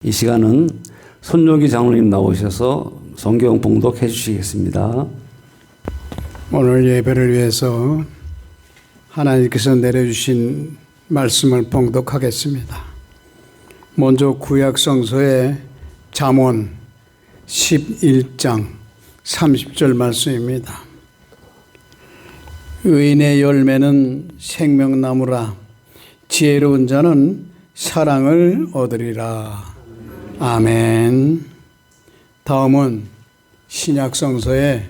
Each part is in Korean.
이 시간은 손요기 장로님 나오셔서 성경 봉독해 주시겠습니다. 오늘 예배를 위해서 하나님께서 내려주신 말씀을 봉독하겠습니다. 먼저 구약 성서의 잠언 11장 30절 말씀입니다. 의인의 열매는 생명나무라, 지혜로운 자는 사랑을 얻으리라. 아멘. 다음은 신약성서의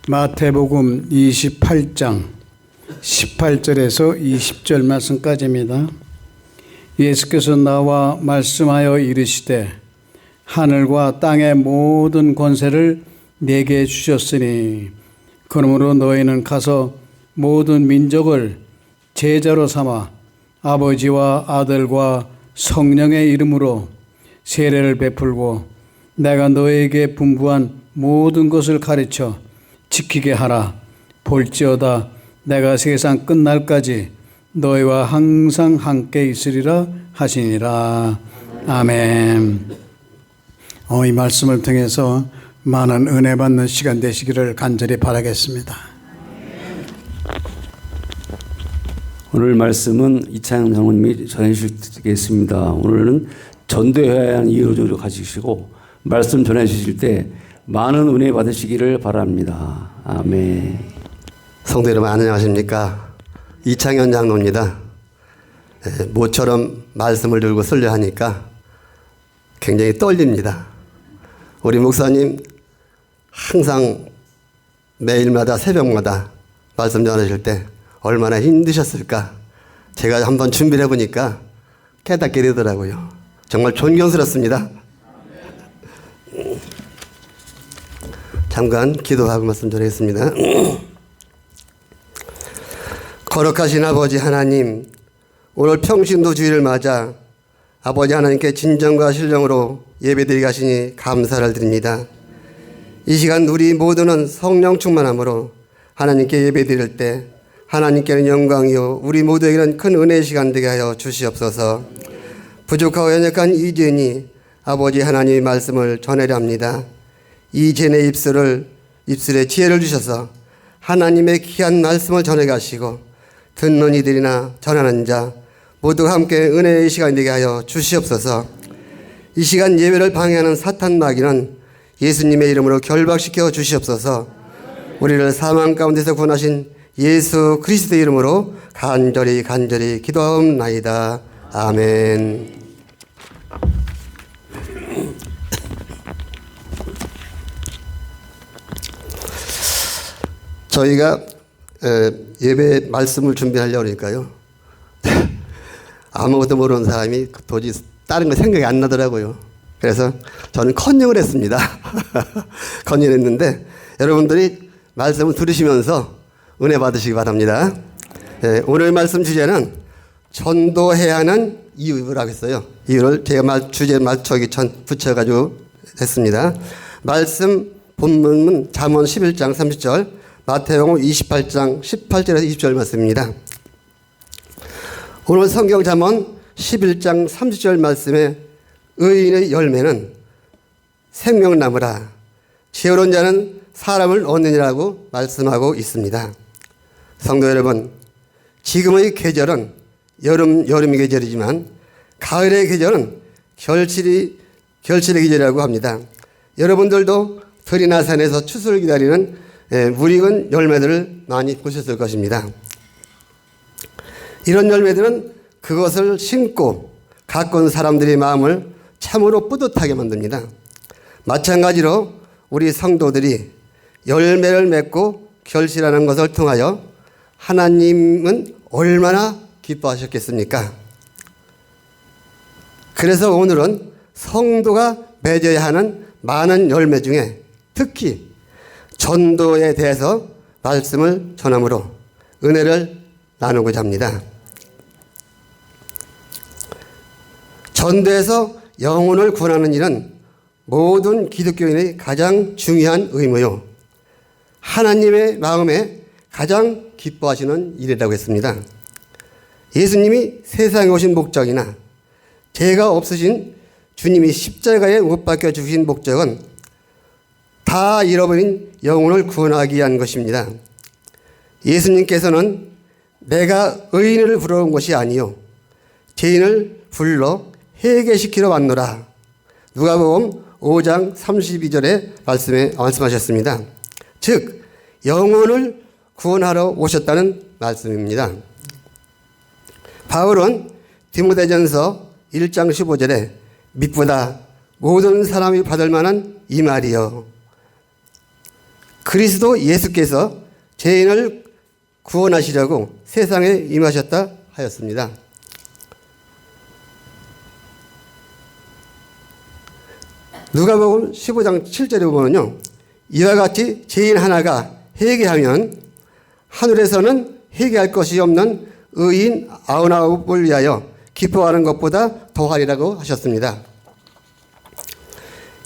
마태복음 28장 18절에서 20절 말씀까지입니다. 예수께서 나와 말씀하여 이르시되 하늘과 땅의 모든 권세를 내게 주셨으니 그러므로 너희는 가서 모든 민족을 제자로 삼아 아버지와 아들과 성령의 이름으로 세례를 베풀고 내가 너에게 분부한 모든 것을 가르쳐 지키게 하라. 볼지어다 내가 세상 끝날까지 너희와 항상 함께 있으리라 하시니라. 아멘. 이 말씀을 통해서 많은 은혜 받는 시간 되시기를 간절히 바라겠습니다. 오늘 말씀은 이창영 장로님이 전해주시겠습니다. 오늘은 전도해야 하는 이유를 가지시고 말씀 전해주실 때 많은 은혜 받으시기를 바랍니다. 아멘. 성도 여러분 안녕하십니까? 이창현 장로입니다. 모처럼 말씀을 들고 쓰려 하니까 굉장히 떨립니다. 우리 목사님 항상 매일마다 새벽마다 말씀 전하실 때 얼마나 힘드셨을까? 제가 한번 준비를 해보니까 깨닫게 되더라고요. 정말 존경스럽습니다. 잠깐 기도하고 말씀 전하겠습니다. 거룩하신 아버지 하나님, 오늘 평신도 주일을 맞아 아버지 하나님께 진정과 신령으로 예배드리게 하시니 감사를 드립니다. 이 시간 우리 모두는 성령 충만함으로 하나님께 예배드릴 때 하나님께는 영광이요 우리 모두에게는 큰 은혜의 시간 되게 하여 주시옵소서. 부족하고 연약한 이젠이 아버지 하나님의 말씀을 전하려 합니다. 이젠의 입술에 지혜를 주셔서 하나님의 귀한 말씀을 전해 가시고 듣는 이들이나 전하는 자 모두가 함께 은혜의 시간이 되게 하여 주시옵소서. 이 시간 예배를 방해하는 사탄 마귀는 예수님의 이름으로 결박시켜 주시옵소서. 우리를 사망 가운데서 구원하신 예수 그리스도의 이름으로 간절히 기도하옵나이다. 아멘. 저희가 예배 말씀을 준비하려고 하니까요. 아무것도 모르는 사람이 도저히 다른 거 생각이 안 나더라고요. 그래서 저는 컨닝을 했습니다. 컨닝했는데 여러분들이 말씀을 들으시면서 은혜 받으시기 바랍니다. 오늘 말씀 주제는 전도해야 하는 이유라고 했어요. 이유를 제가 주제 맞추기 전 붙여가지고 했습니다. 말씀 본문은 잠언 11장 30절, 마태복음 28장 18절에서 20절 말씀입니다. 오늘 성경 잠언 11장 30절 말씀에 의인의 열매는 생명나무라, 지혜로운 자는 사람을 얻느니라고 말씀하고 있습니다. 성도 여러분, 지금의 계절은 여름의 계절이지만 가을의 계절은 결실의 계절이라고 합니다. 여러분들도 들이나 산에서 추수를 기다리는 무익은 열매들을 많이 보셨을 것입니다. 이런 열매들은 그것을 심고 가꾼 사람들의 마음을 참으로 뿌듯하게 만듭니다. 마찬가지로 우리 성도들이 열매를 맺고 결실하는 것을 통하여 하나님은 얼마나 기뻐하셨겠습니까? 그래서 오늘은 성도가 맺어야 하는 많은 열매 중에 특히 전도에 대해서 말씀을 전함으로 은혜를 나누고자 합니다. 전도에서 영혼을 구원하는 일은 모든 기독교인의 가장 중요한 의무요, 하나님의 마음에 가장 기뻐하시는 일이라고 했습니다. 예수님이 세상에 오신 목적이나 죄가 없으신 주님이 십자가에 못 박혀 주신 목적은 다 잃어버린 영혼을 구원하기 위한 것입니다. 예수님께서는 내가 의인을 부러운 것이 아니요 죄인을 불러 회개시키러 왔노라. 누가복음 5장 32절의 말씀에 말씀하셨습니다. 즉 영혼을 구원하러 오셨다는 말씀입니다. 바울은 디모데전서 1장 15절에 믿보다 모든 사람이 받을 만한 이 말이요 그리스도 예수께서 죄인을 구원하시려고 세상에 임하셨다 하였습니다. 누가복음 15장 7절에 보면요. 이와 같이 죄인 하나가 회개하면 하늘에서는 회개할 것이 없는 의인 99을 위하여 기뻐하는 것보다 더하리라고 하셨습니다.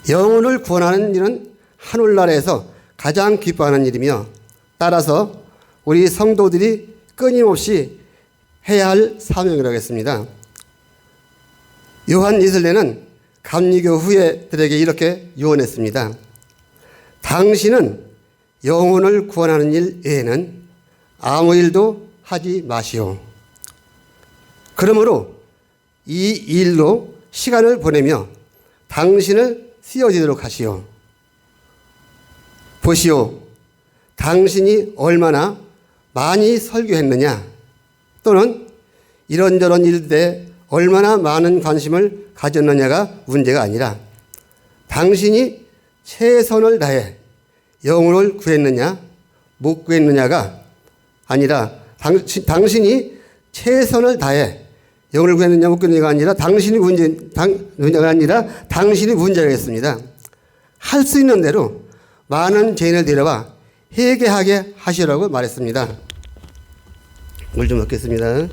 영혼을 구원하는 일은 하늘나라에서 가장 기뻐하는 일이며 따라서 우리 성도들이 끊임없이 해야 할 사명이라고 했습니다. 요한 이슬레는 감리교 후예들에게 이렇게 유언했습니다. 당신은 영혼을 구원하는 일 외에는 아무 일도 하지 마시오. 그러므로 이 일로 시간을 보내며 당신을 쓰여지도록 하시오. 보시오. 당신이 얼마나 많이 설교했느냐 또는 이런저런 일들에 얼마나 많은 관심을 가졌느냐가 문제가 아니라 당신이 최선을 다해 영혼을 구했느냐 못 구했느냐가 아니라 당신이 최선을 다해 영혼을 구했느냐 못 구했느냐가 아니라 문제가 아니라 당신이 문제겠습니다. 할 수 있는 대로 많은 죄인을 데려와 회개하게 하시라고 말했습니다. 물 좀 먹겠습니다.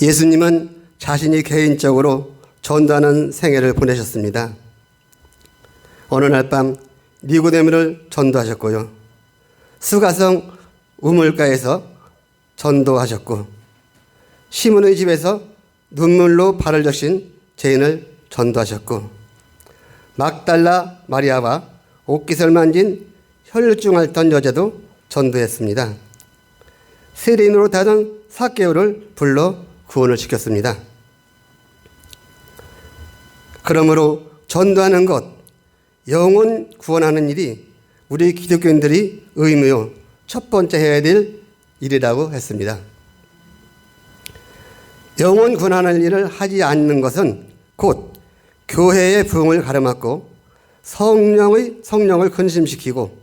예수님은 자신이 개인적으로 전도하는 생애를 보내셨습니다. 어느 날 밤 니고데모를 전도하셨고요. 수가성 우물가에서 전도하셨고 시몬의 집에서 눈물로 발을 적신 죄인을 전도하셨고 막달라 마리아와 옷깃을 만진 혈증 앓던 여자도 전도했습니다. 세례인으로 다던 삭개오를 불러 구원을 시켰습니다. 그러므로 전도하는 것, 영혼 구원하는 일이 우리 기독교인들이 의무요 첫 번째 해야 될 일이라고 했습니다. 영혼 구원하는 일을 하지 않는 것은 곧 교회의 부흥을 가로막고 성령을 근심시키고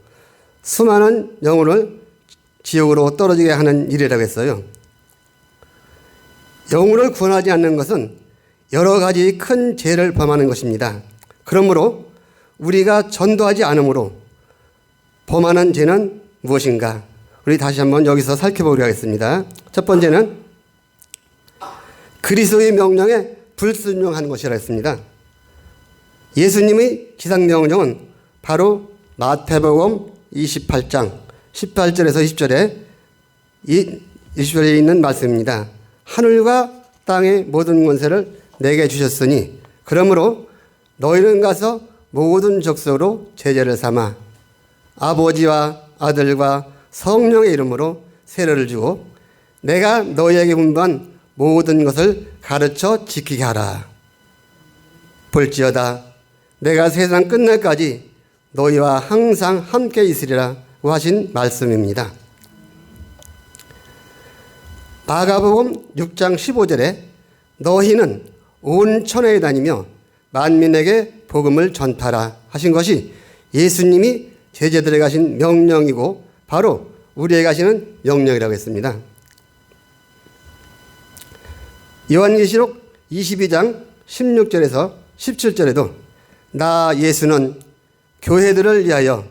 수많은 영혼을 지옥으로 떨어지게 하는 일이라고 했어요. 영혼을 구원하지 않는 것은 여러 가지 큰 죄를 범하는 것입니다. 그러므로 우리가 전도하지 않으므로 범하는 죄는 무엇인가? 우리 다시 한번 여기서 살펴보려 하겠습니다. 첫 번째는 그리스도의 명령에 불순종하는 것이라 했습니다. 예수님의 기상명령은 바로 마태복음 28장 18절에서 20절에 있는 말씀입니다. 하늘과 땅의 모든 권세를 내게 주셨으니 그러므로 너희는 가서 모든 족속으로 제자를 삼아 아버지와 아들과 성령의 이름으로 세례를 주고 내가 너희에게 분부한 모든 것을 가르쳐 지키게 하라. 볼지어다 내가 세상 끝날까지 너희와 항상 함께 있으리라고 하신 말씀입니다. 마가복음 6장 15절에 너희는 온 천하에 다니며 만민에게 복음을 전파라 하신 것이 예수님이 제자들에게 하신 명령이고 바로 우리에게 하시는 명령이라고 했습니다. 요한계시록 22장 16절에서 17절에도 나 예수는 교회들을 위하여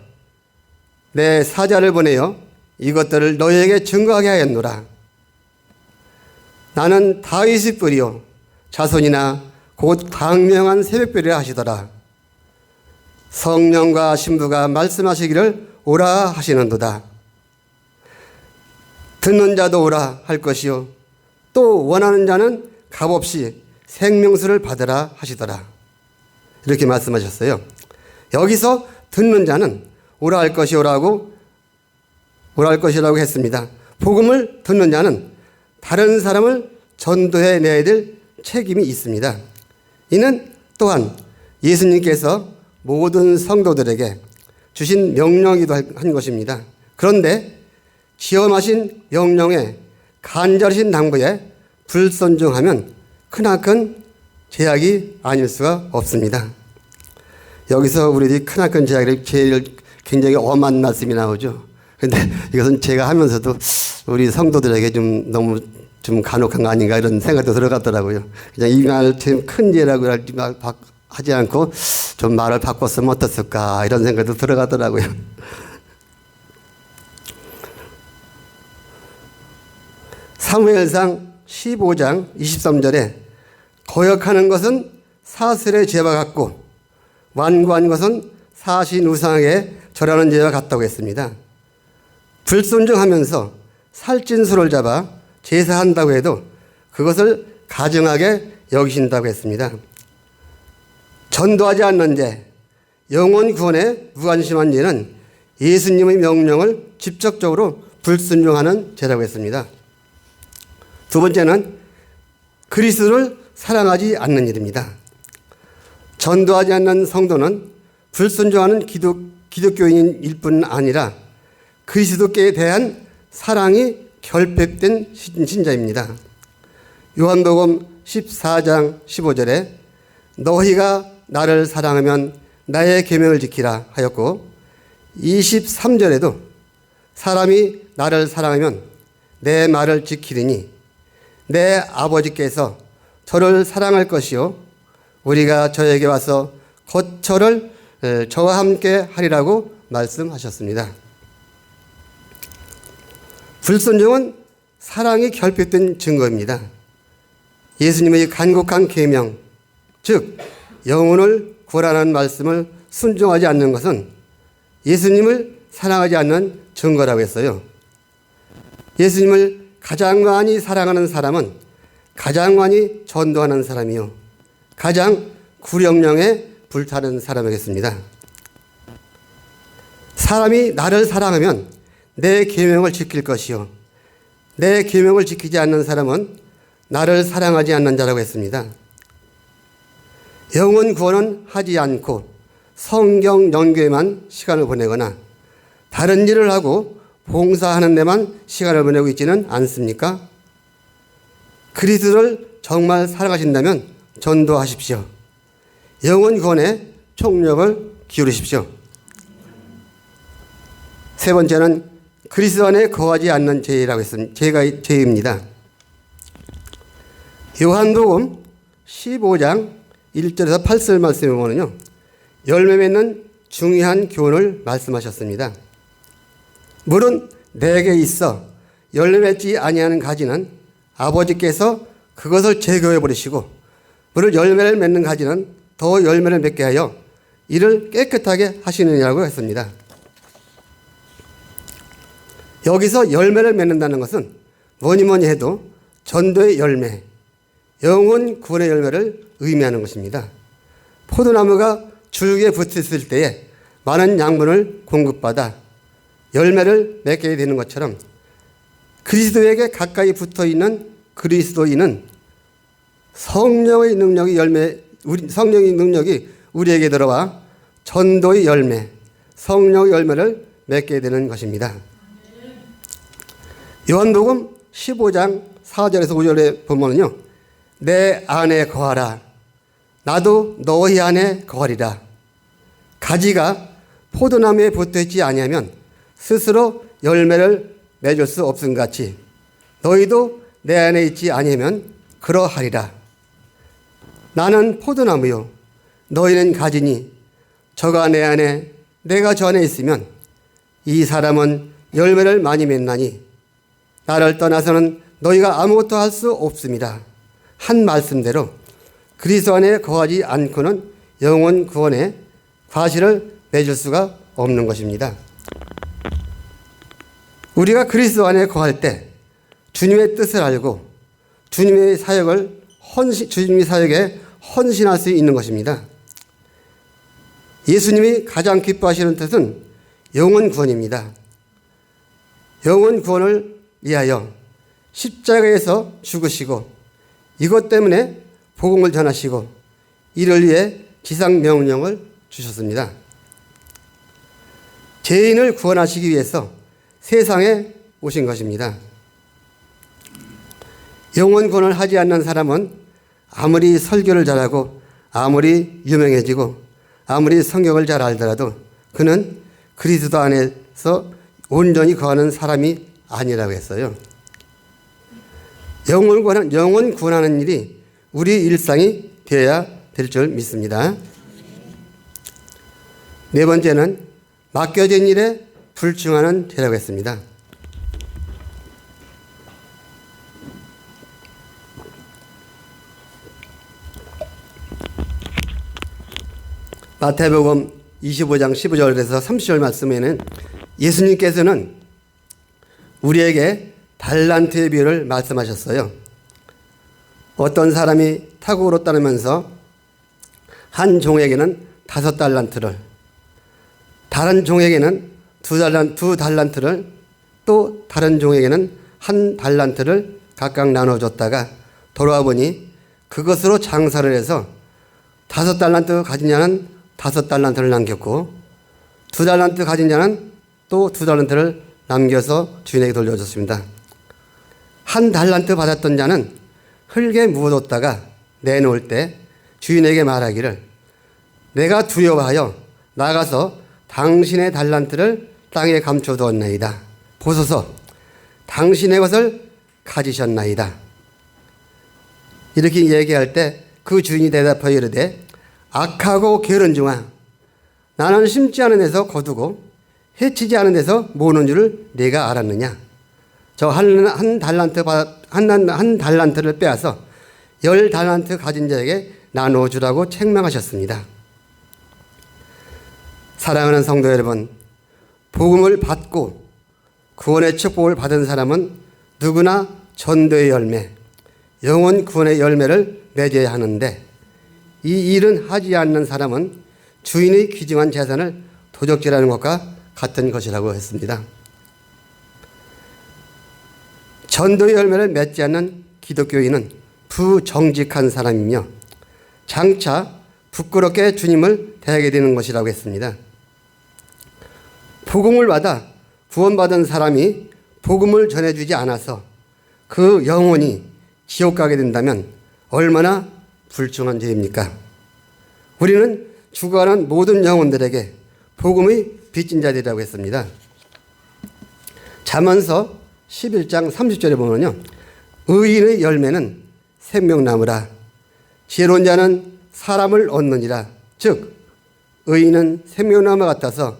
내 사자를 보내어 이것들을 너희에게 증거하게 하였노라. 나는 다윗의 뿌리요 자손이나 곧 광명한 새벽별이라 하시더라. 성령과 신부가 말씀하시기를 오라 하시는도다. 듣는 자도 오라 할 것이요 또 원하는 자는 값없이 생명수를 받으라 하시더라. 이렇게 말씀하셨어요. 여기서 듣는 자는 오라 할 것이라고 했습니다. 복음을 듣는 자는 다른 사람을 전도해 내야 될 책임이 있습니다. 이는 또한 예수님께서 모든 성도들에게 주신 명령이기도 한 것입니다. 그런데 지엄하신 명령에 간절하신 당부에 불순종하면 크나큰 제약이 아닐 수가 없습니다. 여기서 우리들이 크나큰 제약이 제일 굉장히 엄한 말씀이 나오죠. 그런데 이것은 제가 하면서도 우리 성도들에게 좀 너무 좀 간혹한 거 아닌가 이런 생각도 들어갔더라고요. 그냥 이 말 큰 죄라고 하지 않고 좀 말을 바꿨으면 어땠을까 이런 생각도 들어가더라고요. 사무엘상 15장 23절에 거역하는 것은 사슬의 죄와 같고 완고한 것은 사신 우상에게 절하는 죄와 같다고 했습니다. 불순종하면서 살찐 소를 잡아 제사한다고 해도 그것을 가증하게 여기신다고 했습니다. 전도하지 않는 죄, 영혼 구원에 무관심한 죄는 예수님의 명령을 직접적으로 불순종하는 죄라고 했습니다. 두 번째는 그리스도를 사랑하지 않는 일입니다. 전도하지 않는 성도는 불순종하는 기독교인일 뿐 아니라 그리스도께 대한 사랑이 결핍된 신자입니다. 요한복음 14장 15절에 너희가 나를 사랑하면 나의 계명을 지키라 하였고 23절에도 사람이 나를 사랑하면 내 말을 지키리니 내 아버지께서 저를 사랑할 것이요 우리가 저에게 와서 곧 저와 함께 하리라고 말씀하셨습니다. 불순종은 사랑이 결핍된 증거입니다. 예수님의 간곡한 계명, 즉 영혼을 구하라는 말씀을 순종하지 않는 것은 예수님을 사랑하지 않는 증거라고 했어요. 예수님을 가장 많이 사랑하는 사람은 가장 많이 전도하는 사람이요 가장 구령령에 불타는 사람이겠습니다. 사람이 나를 사랑하면 내 계명을 지킬 것이요 내 계명을 지키지 않는 사람은 나를 사랑하지 않는 자라고 했습니다. 영혼 구원은 하지 않고 성경 연구에만 시간을 보내거나 다른 일을 하고 봉사하는 데만 시간을 보내고 있지는 않습니까? 그리스도를 정말 사랑하신다면 전도하십시오. 영혼 구원에 총력을 기울이십시오. 세 번째는 그리스도 안에 거하지 않는 죄라고 했습니다. 죄입니다. 요한복음 15장 1절에서 8절 말씀에 보면요 열매 맺는 중요한 교훈을 말씀하셨습니다. 물은 내게 있어 열매 맺지 아니하는 가지는 아버지께서 그것을 제거해 버리시고 물을 열매를 맺는 가지는 더 열매를 맺게 하여 이를 깨끗하게 하시느냐고 했습니다. 여기서 열매를 맺는다는 것은 뭐니 해도 전도의 열매, 영혼 구원의 열매를 의미하는 것입니다. 포도나무가 줄기에 붙었을 때에 많은 양분을 공급받아 열매를 맺게 되는 것처럼 그리스도에게 가까이 붙어있는 그리스도인은 성령의 능력이 우리에게 들어와 전도의 열매, 성령의 열매를 맺게 되는 것입니다. 요한복음 15장 4절에서 5절에 보면요 내 안에 거하라 나도 너희 안에 거하리라. 가지가 포도나무에 붙어있지 아니하면 스스로 열매를 맺을 수 없음 같이 너희도 내 안에 있지 아니하면 그러하리라. 나는 포도나무요 너희는 가지니 저가 내 안에 내가 저 안에 있으면 이 사람은 열매를 많이 맺나니 나를 떠나서는 너희가 아무것도 할 수 없습니다. 한 말씀대로 그리스도 안에 거하지 않고는 영혼 구원에 과실을 맺을 수가 없는 것입니다. 우리가 그리스도 안에 거할 때 주님의 뜻을 알고 주님의 사역에 헌신할 수 있는 것입니다. 예수님이 가장 기뻐하시는 뜻은 영혼 구원입니다. 영혼 구원을 위하여 십자가에서 죽으시고 이것 때문에 복음을 전하시고 이를 위해 지상 명령을 주셨습니다. 죄인을 구원하시기 위해서 세상에 오신 것입니다. 영혼 구원을 하지 않는 사람은 아무리 설교를 잘하고 아무리 유명해지고 아무리 성경을 잘 알더라도 그는 그리스도 안에서 온전히 거하는 사람이 아니라고 했어요. 영혼 구원하는 일이 우리 일상이 되어야 될 줄 믿습니다. 네 번째는 맡겨진 일에 불충하는 죄라고 했습니다. 마태복음 25장 15절에서 30절 말씀에는 예수님께서는 우리에게 달란트의 비유를 말씀하셨어요. 어떤 사람이 탁구로 따르면서 한 종에게는 5달란트를, 다른 종에게는 2달란트를, 또 다른 종에게는 1달란트를 각각 나눠줬다가 돌아와 보니 그것으로 장사를 해서 5달란트 가진 자는 5달란트를 남겼고 2달란트 가진 자는 또 2달란트를 남겨서 주인에게 돌려줬습니다. 1달란트 받았던 자는 흙에 묻어뒀다가 내놓을 때 주인에게 말하기를 내가 두려워하여 나가서 당신의 달란트를 땅에 감춰두었나이다. 보소서 당신의 것을 가지셨나이다. 이렇게 얘기할 때 그 주인이 대답하여 이르되 악하고 게으른 종아, 나는 심지 않은 데서 거두고 해치지 않은 데서 모으는 줄을 네가 알았느냐. 저 한 달란트를 빼앗아 10달란트 가진 자에게 나누어 주라고 책망하셨습니다. 사랑하는 성도 여러분, 복음을 받고 구원의 축복을 받은 사람은 누구나 전도의 열매, 영혼 구원의 열매를 맺어야 하는데 이 일은 하지 않는 사람은 주인의 귀중한 재산을 도적질하는 것과 같은 것이라고 했습니다. 전도의 열매를 맺지 않는 기독교인은 부정직한 사람이며 장차 부끄럽게 주님을 대하게 되는 것이라고 했습니다. 복음을 받아 구원받은 사람이 복음을 전해주지 않아서 그 영혼이 지옥 가게 된다면 얼마나 불충한 죄입니까? 우리는 죽어가는 모든 영혼들에게 복음의 빚진 자들이라고 했습니다. 잠언서 11장 30절에 보면요, 의인의 열매는 생명나무라 지혜로운 자는 사람을 얻느니라. 즉 의인은 생명나무 같아서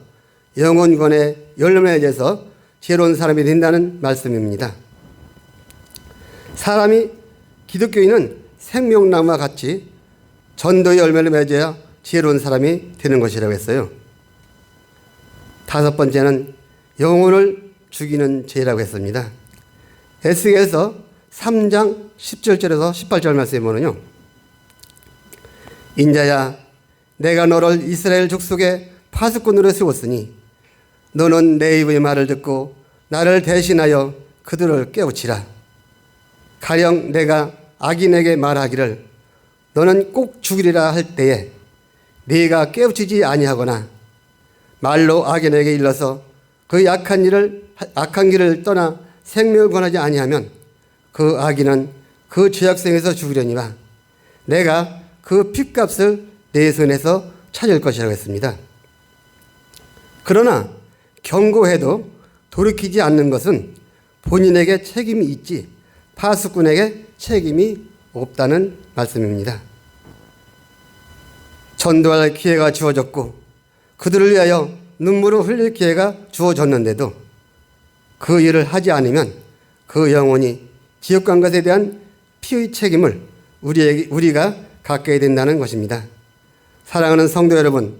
영혼권의 열매에 대해서 지혜로운 사람이 된다는 말씀입니다. 기독교인은 생명나무와 같이 전도의 열매를 맺어야 지혜로운 사람이 되는 것이라고 했어요. 5번째는 영혼을 죽이는 죄라고 했습니다. 에스겔서 3장 17절에서 18절 말씀에 보면요, 인자야, 내가 너를 이스라엘 족속의 파수꾼으로 세웠으니 너는 내 입의 말을 듣고 나를 대신하여 그들을 깨우치라. 가령 내가 악인에게 말하기를 너는 꼭 죽이리라 할 때에 네가 깨우치지 아니하거나 말로 악인에게 일러서 그 악한 길을 떠나 생명을 권하지 아니하면 그 악인은 그 죄악성에서 죽으려니와 내가 그 핏값을 내 손에서 찾을 것이라고 했습니다. 그러나 경고해도 돌이키지 않는 것은 본인에게 책임이 있지 파수꾼에게 책임이 없다는 말씀입니다. 전도할 기회가 주어졌고 그들을 위하여 눈물을 흘릴 기회가 주어졌는데도 그 일을 하지 않으면 그 영혼이 지옥 간 것에 대한 피의 책임을 우리가 갖게 된다는 것입니다. 사랑하는 성도 여러분,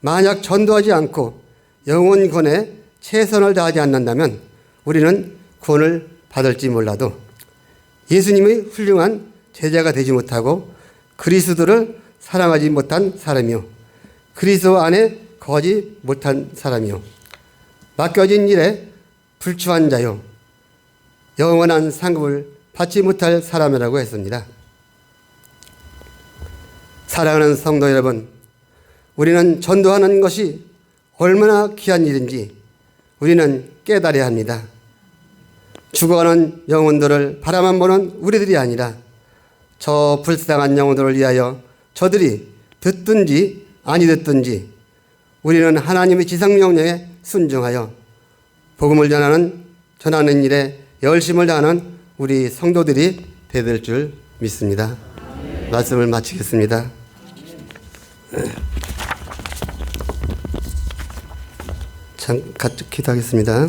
만약 전도하지 않고 영혼 구원에 최선을 다하지 않는다면 우리는 구원을 받을지 몰라도 예수님의 훌륭한 제자가 되지 못하고 그리스도를 사랑하지 못한 사람이요, 그리스도 안에 거하지 못한 사람이요, 맡겨진 일에 불추한 자요, 영원한 상급을 받지 못할 사람이라고 했습니다. 사랑하는 성도 여러분, 우리는 전도하는 것이 얼마나 귀한 일인지 우리는 깨달아야 합니다. 죽어가는 영혼들을 바라만 보는 우리들이 아니라 저 불쌍한 영혼들을 위하여 저들이 듣든지 아니 듣든지 우리는 하나님의 지상명령에 순종하여 복음을 전하는 일에 열심을 다하는 우리 성도들이 되될 줄 믿습니다. 말씀을 마치겠습니다. 기도하겠습니다.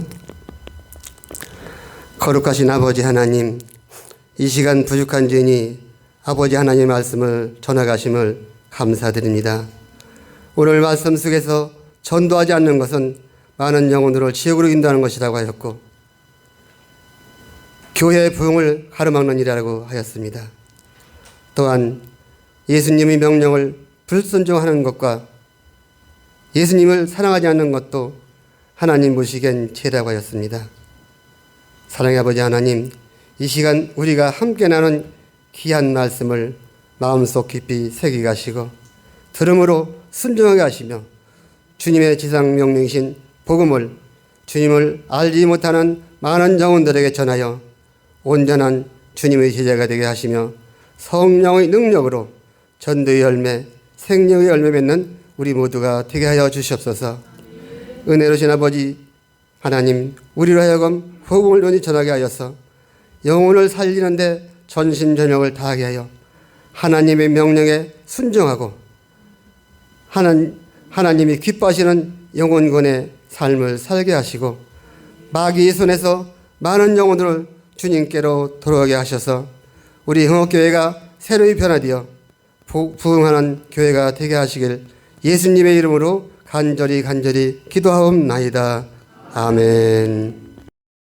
거룩하신 아버지 하나님, 이 시간 부족한 죄인이 아버지 하나님의 말씀을 전하가심을 감사드립니다. 오늘 말씀 속에서 전도하지 않는 것은 많은 영혼들을 지옥으로 인도하는 것이라고 하였고 교회의 부흥을 가로막는 일이라고 하였습니다. 또한 예수님의 명령을 불순종하는 것과 예수님을 사랑하지 않는 것도 하나님 보시기엔 죄라고 하였습니다. 사랑의 아버지 하나님, 이 시간 우리가 함께 나눈 귀한 말씀을 마음속 깊이 새기게 하시고 들음으로 순종하게 하시며 주님의 지상명령이신 복음을 주님을 알지 못하는 많은 영혼들에게 전하여 온전한 주님의 제자가 되게 하시며 성령의 능력으로 전도의 열매, 생명의 열매 맺는 우리 모두가 되게 하여 주시옵소서. 은혜로우신 아버지 하나님, 우리로 하여금 복음을 논히 전하게 하여서 영혼을 살리는데 전심전력을 다하게 하여 하나님의 명령에 순종하고 하나님이 기뻐하시는 영혼권의 삶을 살게 하시고 마귀의 손에서 많은 영혼들을 주님께로 돌아오게 하셔서 우리 흥옥교회가 새로이 변화되어 부흥하는 교회가 되게 하시길 예수님의 이름으로 간절히 기도하옵나이다. 아멘.